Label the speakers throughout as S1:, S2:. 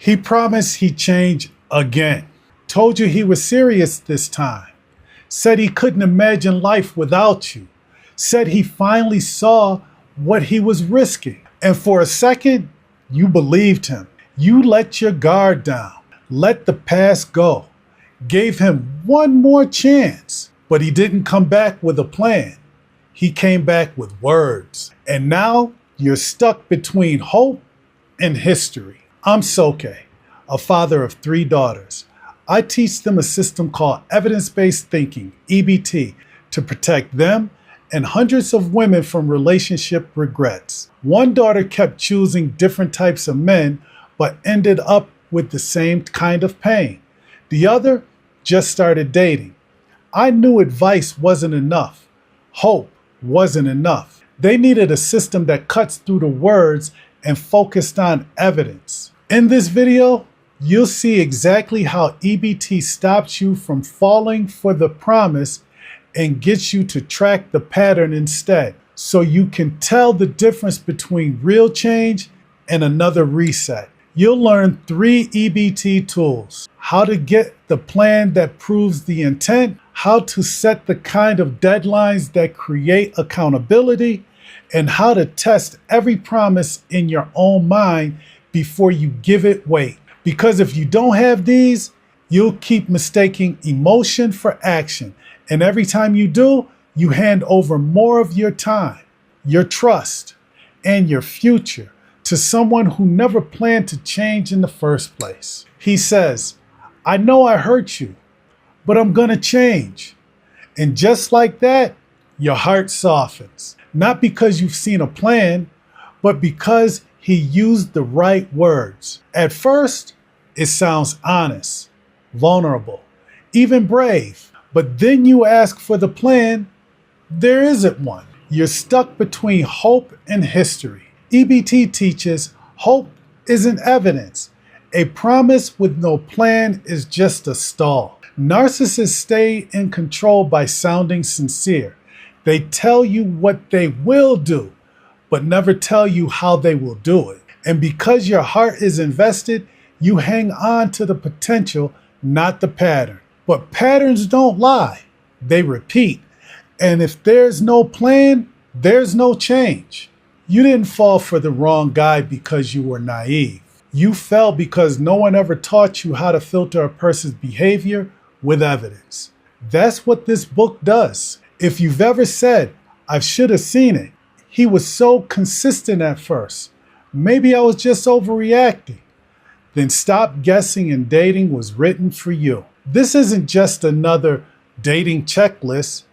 S1: He promised he'd change again. Told you he was serious this time. Said he couldn't imagine life without you. Said he finally saw what he was risking. And for a second, you believed him. You let your guard down. Let the past go. Gave him one more chance. But he didn't come back with a plan. He came back with words. And now you're stuck between hope and history. I'm Soke, a father of 3 daughters. I teach them a system called evidence-based thinking, EBT, to protect them and hundreds of women from relationship regrets. One daughter kept choosing different types of men, but ended up with the same kind of pain. The other just started dating. I knew advice wasn't enough. Hope wasn't enough. They needed a system that cuts through the words and focused on evidence. In this video, you'll see exactly how EBT stops you from falling for the promise and gets you to track the pattern instead, so you can tell the difference between real change and another reset. You'll learn 3 EBT tools: how to get the plan that proves the intent, how to set the kind of deadlines that create accountability, and how to test every promise in your own mind before you give it weight. Because if you don't have these, you'll keep mistaking emotion for action. And every time you do, you hand over more of your time, your trust, and your future to someone who never planned to change in the first place. He says, I know I hurt you, but I'm gonna change. And just like that, your heart softens. Not because you've seen a plan, but because he used the right words. At first, it sounds honest, vulnerable, even brave. But then you ask for the plan, there isn't one. You're stuck between hope and history. EBT teaches hope isn't evidence. A promise with no plan is just a stall. Narcissists stay in control by sounding sincere. They tell you what they will do, but never tell you how they will do it. And because your heart is invested, you hang on to the potential, not the pattern. But patterns don't lie, they repeat. And if there's no plan, there's no change. You didn't fall for the wrong guy because you were naive. You fell because no one ever taught you how to filter a person's behavior with evidence. That's what this book does. If you've ever said, I should have seen it, he was so consistent at first, maybe I was just overreacting, then stop guessing and dating was written for you. This isn't just another dating checklist.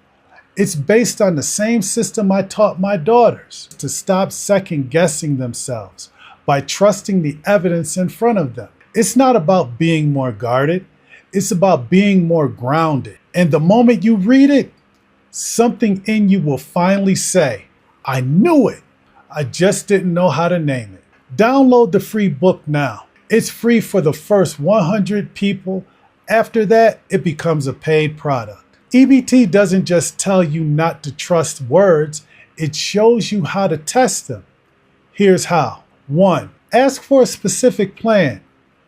S1: It's based on the same system I taught my daughters, to stop second guessing themselves by trusting the evidence in front of them. It's not about being more guarded. It's about being more grounded. And the moment you read it, something in you will finally say, I knew it. I just didn't know how to name it. Download the free book now. It's free for the first 100 people. After that, it becomes a paid product. EBT doesn't just tell you not to trust words, it shows you how to test them. Here's how. 1. Ask for a specific plan.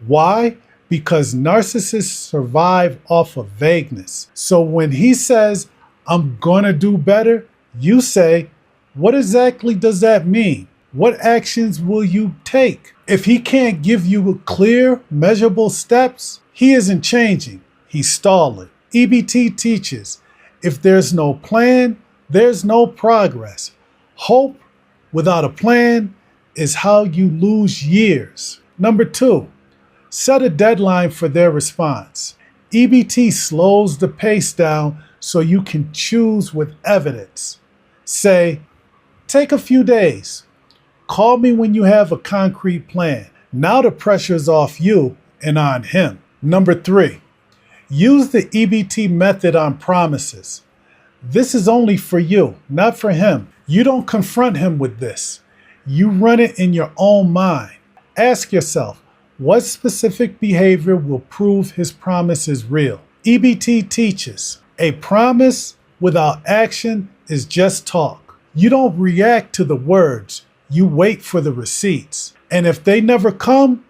S1: Why? Because narcissists survive off of vagueness. So when he says, I'm gonna do better, you say, what exactly does that mean? What actions will you take? If he can't give you clear, measurable steps, he isn't changing, he's stalling. EBT teaches, if there's no plan, there's no progress. Hope without a plan is how you lose years. Number 2, set a deadline for their response. EBT slows the pace down so you can choose with evidence. Say, take a few days. Call me when you have a concrete plan. Now the pressure's off you and on him. Number 3, use the EBT method on promises. This is only for you, not for him. You don't confront him with this. You run it in your own mind. Ask yourself, what specific behavior will prove his promise is real? EBT teaches, a promise without action is just talk. You don't react to the words, you wait for the receipts. And if they never come,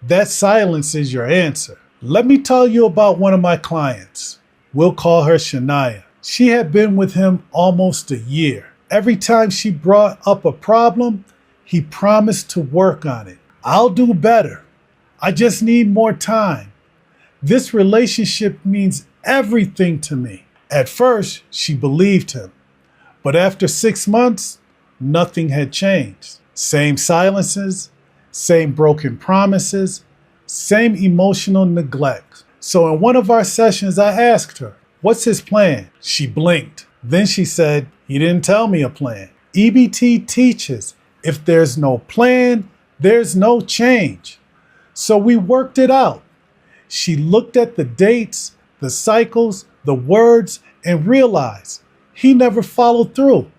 S1: That silence is your answer. Let me tell you about one of my clients. We'll call her Shania. She had been with him almost a year. Every time she brought up a problem, he promised to work on it. I'll do better. I just need more time. This relationship means everything to me. At first, she believed him. But after 6 months, nothing had changed. Same silences, same broken promises, same emotional neglect. So in one of our sessions, I asked her, "What's his plan?" She blinked. Then she said, "He didn't tell me a plan." EBT teaches if there's no plan, there's no change. So we worked it out. She looked at the dates, the cycles, the words, and realized he never followed through.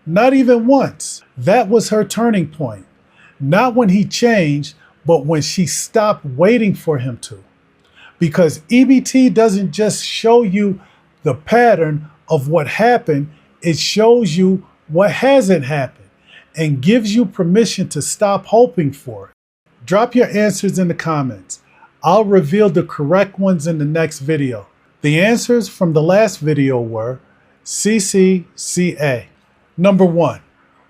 S1: Not even once. That was her turning point. Not when he changed, but when she stopped waiting for him to. Because EBT doesn't just show you the pattern of what happened, it shows you what hasn't happened and gives you permission to stop hoping for it. Drop your answers in the comments. I'll reveal the correct ones in the next video. The answers from the last video were CCCA. Number 1,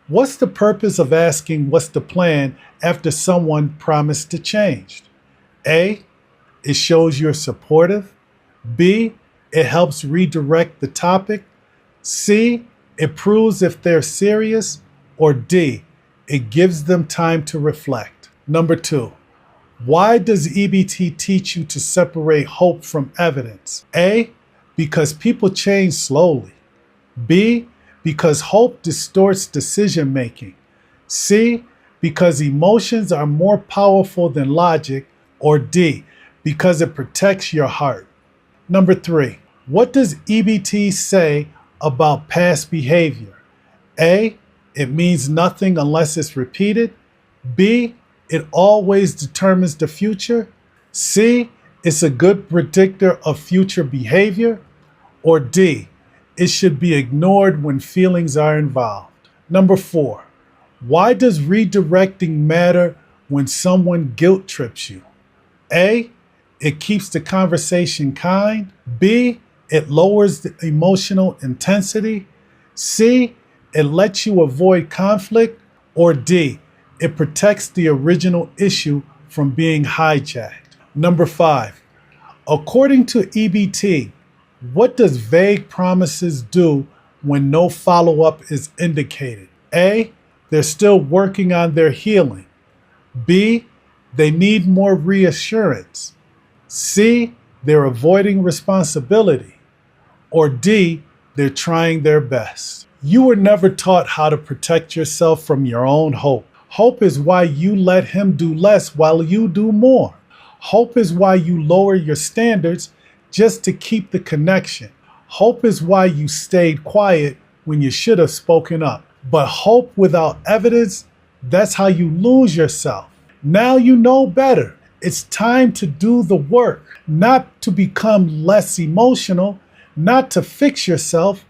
S1: what's the purpose of asking what's the plan after someone promised to change? A, it shows you're supportive. B, it helps redirect the topic. C, it proves if they're serious. Or D, it gives them time to reflect. Number 2, why does EBT teach you to separate hope from evidence? A, because people change slowly. B, because hope distorts decision making. C, because emotions are more powerful than logic. Or D, because it protects your heart. Number 3, what does EBT say about past behavior? A, it means nothing unless it's repeated. B, it always determines the future. C, it's a good predictor of future behavior. Or D, it should be ignored when feelings are involved. Number 4, why does redirecting matter when someone guilt trips you? A, it keeps the conversation kind. B, it lowers the emotional intensity. C, it lets you avoid conflict. Or D, it protects the original issue from being hijacked. Number 5, according to EBT, what does vague promises do when no follow-up is indicated? A, they're still working on their healing. B, they need more reassurance. C, they're avoiding responsibility. Or D, they're trying their best. You were never taught how to protect yourself from your own hope. Hope is why you let him do less while you do more. Hope is why you lower your standards just to keep the connection. Hope is why you stayed quiet when you should have spoken up. But hope without evidence, that's how you lose yourself. Now you know better. It's time to do the work, not to become less emotional, not to fix yourself,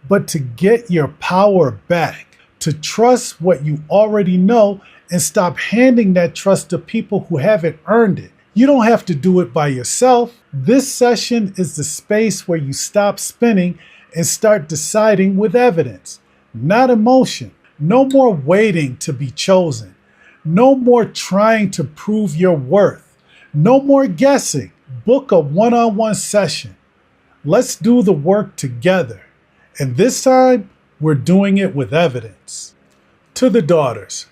S1: but to get your power back, to trust what you already know and stop handing that trust to people who haven't earned it. You don't have to do it by yourself. This session is the space where you stop spinning and start deciding with evidence, not emotion. No more waiting to be chosen. No more trying to prove your worth. No more guessing. Book a one-on-one session. Let's do the work together. And this time, we're doing it with evidence. To the daughters,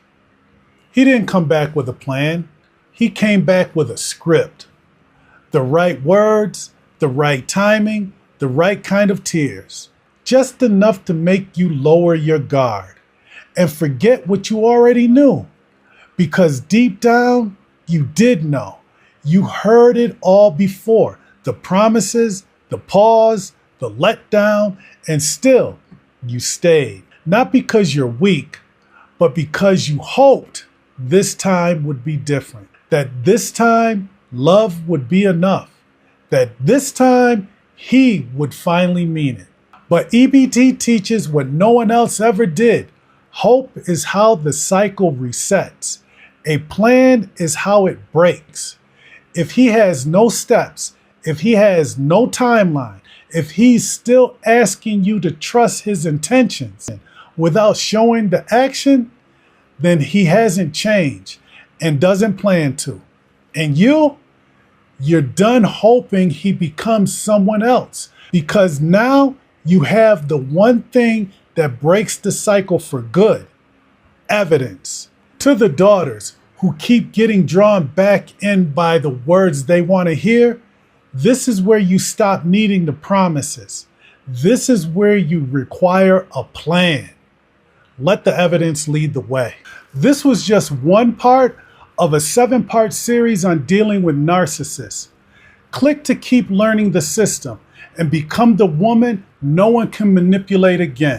S1: he didn't come back with a plan. He came back with a script. The right words, the right timing, the right kind of tears. Just enough to make you lower your guard and forget what you already knew. Because deep down, you did know. You heard it all before. The promises, the pause, the letdown, and still you stayed. Not because you're weak, but because you hoped this time would be different. That this time love would be enough. That this time he would finally mean it. But EBT teaches what no one else ever did. Hope is how the cycle resets. A plan is how it breaks. If he has no steps, if he has no timeline, if he's still asking you to trust his intentions without showing the action, then he hasn't changed and doesn't plan to. And you're done hoping he becomes someone else, because now you have the one thing that breaks the cycle for good: evidence. To the daughters who keep getting drawn back in by the words they want to hear, this is where you stop needing the promises. This is where you require a plan. Let the evidence lead the way. This was just one part of a 7-part series on dealing with narcissists. Click to keep learning the system and become the woman no one can manipulate again.